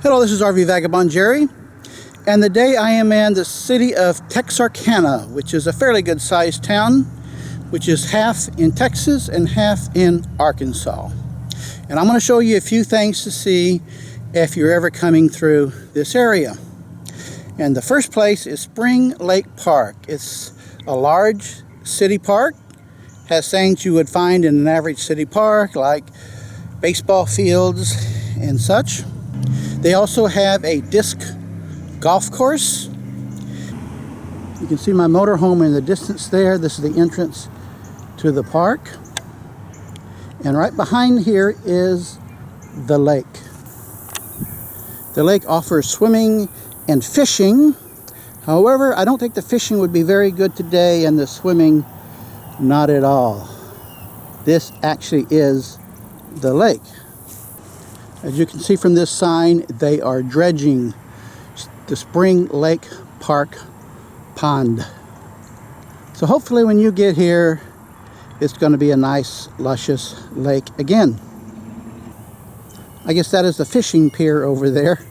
Hello, this is RV Vagabond Jerry, and today I am in the city of Texarkana, which is a fairly good sized town, which is half in Texas and half in Arkansas. And I'm going to show you a few things to see if you're ever coming through this area. And the first place is Spring Lake Park. It's a large city park, has things you would find in an average city park like baseball fields and such. They also have a disc golf course. You can see my motorhome in the distance there. This is the entrance to the park. And right behind here is the lake. The lake offers swimming and fishing. However, I don't think the fishing would be very good today and the swimming not at all. This actually is the lake. As you can see from this sign, they are dredging the Spring Lake Park pond. So hopefully when you get here, it's going to be a nice, luscious lake again. I guess that is the fishing pier over there.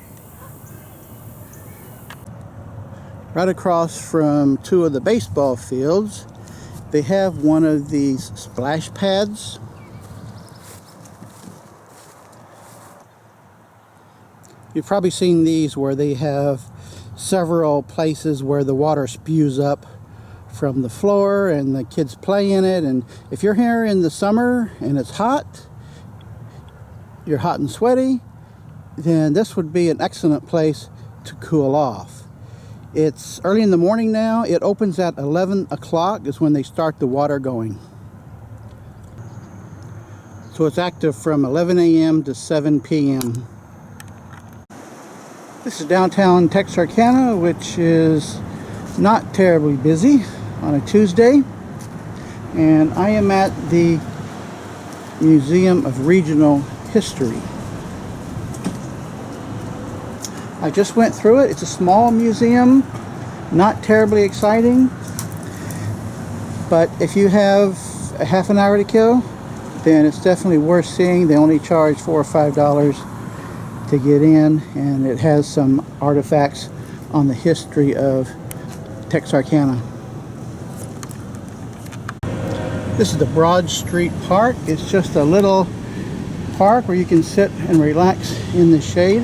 Right across from two of the baseball fields, they have one of these splash pads. You've probably seen these where they have several places where the water spews up from the floor and the kids play in it. And if you're here in the summer and it's hot, you're hot and sweaty, then this would be an excellent place to cool off. It's early in the morning now. It opens at 11 o'clock is when they start the water going. So it's active from 11 a.m. to 7 p.m. This is downtown Texarkana, which is not terribly busy on a Tuesday. And I am at the Museum of Regional History. I just went through it. It's a small museum, not terribly exciting. But if you have a half an hour to kill, then it's definitely worth seeing. They only charge $4 or $5 to get in, and it has some artifacts on the history of Texarkana. This is the Broad Street Park. It's just a little park where you can sit and relax in the shade.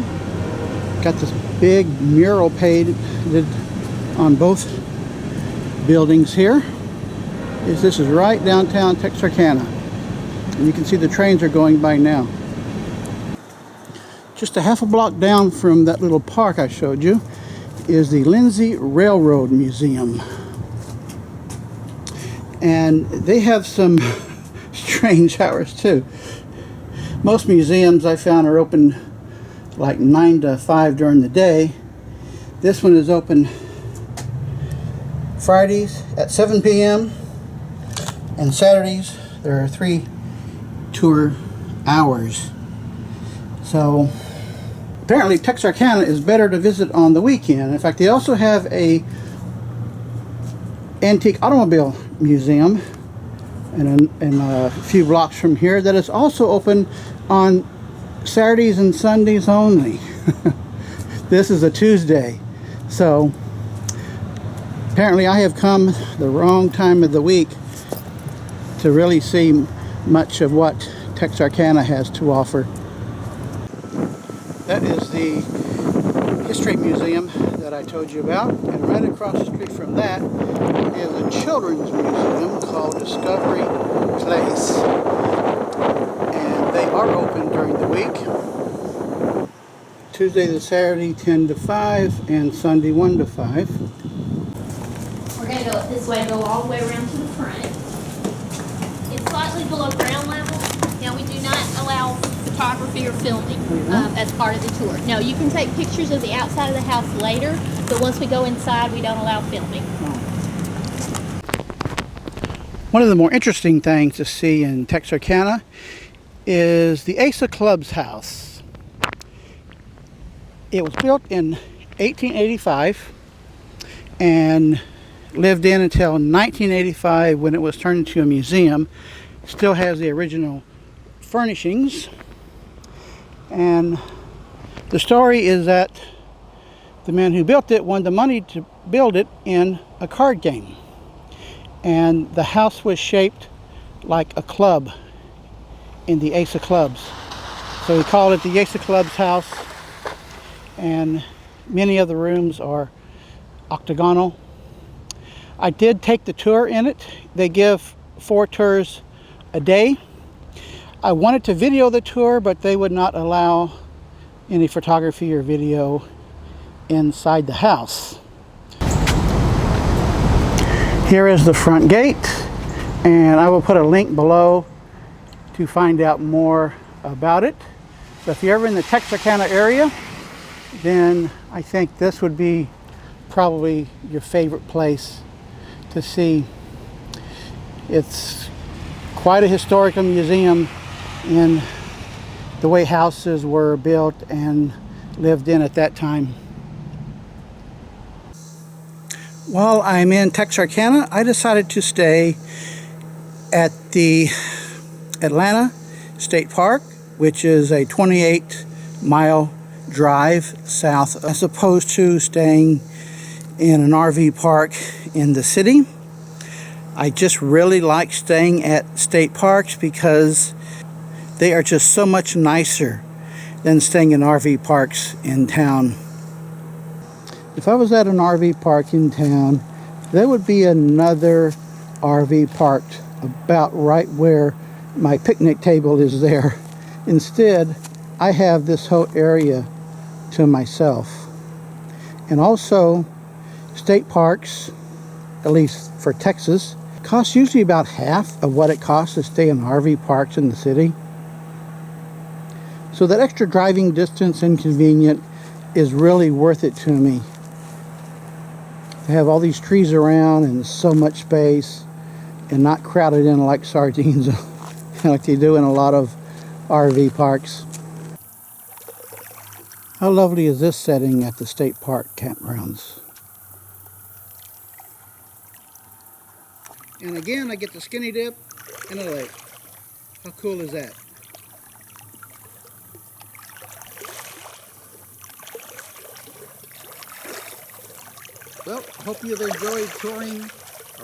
Got this big mural painted on both buildings here. This is right downtown Texarkana, and you can see the trains are going by now. Just a half a block down from that little park I showed you is the Lindsay Railroad Museum. And they have some strange hours too. Most museums I found are open like 9 to 5 during the day. This one is open Fridays at 7 p.m. and Saturdays there are 3 tour hours. So apparently Texarkana is better to visit on the weekend. In fact, they also have a antique automobile museum in a few blocks from here that is also open on Saturdays and Sundays only. This is a Tuesday. So apparently I have come the wrong time of the week to really see much of what Texarkana has to offer. That is the History Museum that I told you about, and right across the street from that is a children's museum called Discovery Place. And they are open during the week. Tuesday to Saturday 10 to 5 and Sunday 1 to 5. We're going to go this way, go all the way around to the front. It's slightly below ground level. Now we do not allow photography or filming as part of the tour. No, you can take pictures of the outside of the house later, but once we go inside, we don't allow filming. One of the more interesting things to see in Texarkana is the Asa Club's house. It was built in 1885 and lived in until 1985 when it was turned into a museum. Still has the original furnishings, and The story is that the man who built it wanted the money to build it in a card game. And the house was shaped like a club in the Ace of Clubs. So he called it the Ace of Clubs house. And many of the rooms are octagonal. I did take the tour in it. They give 4 tours a day. I wanted to video the tour, but they would not allow any photography or video inside the house. Here is the front gate, and I will put a link below to find out more about it. So if you're ever in the Texarkana area, then I think this would be probably your favorite place to see. It's quite a historical museum in the way houses were built and lived in at that time. While I'm in Texarkana, I decided to stay at the Atlanta State Park, which is a 28-mile drive south, as opposed to staying in an RV park in the city. I just really like staying at state parks because they are just so much nicer than staying in RV parks in town. If I was at an RV park in town, there would be another RV parked about right where my picnic table is there. Instead, I have this whole area to myself. And also, state parks, at least for Texas, cost usually about half of what it costs to stay in RV parks in the city. So that extra driving distance and convenient is really worth it to me. To have all these trees around and so much space and not crowded in like sardines like they do in a lot of RV parks. How lovely is this setting at the state park campgrounds? And again, I get the skinny dip in a lake. How cool is that? Well, I hope you've enjoyed touring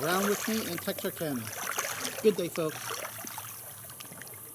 around with me in Texarkana. Good day, folks.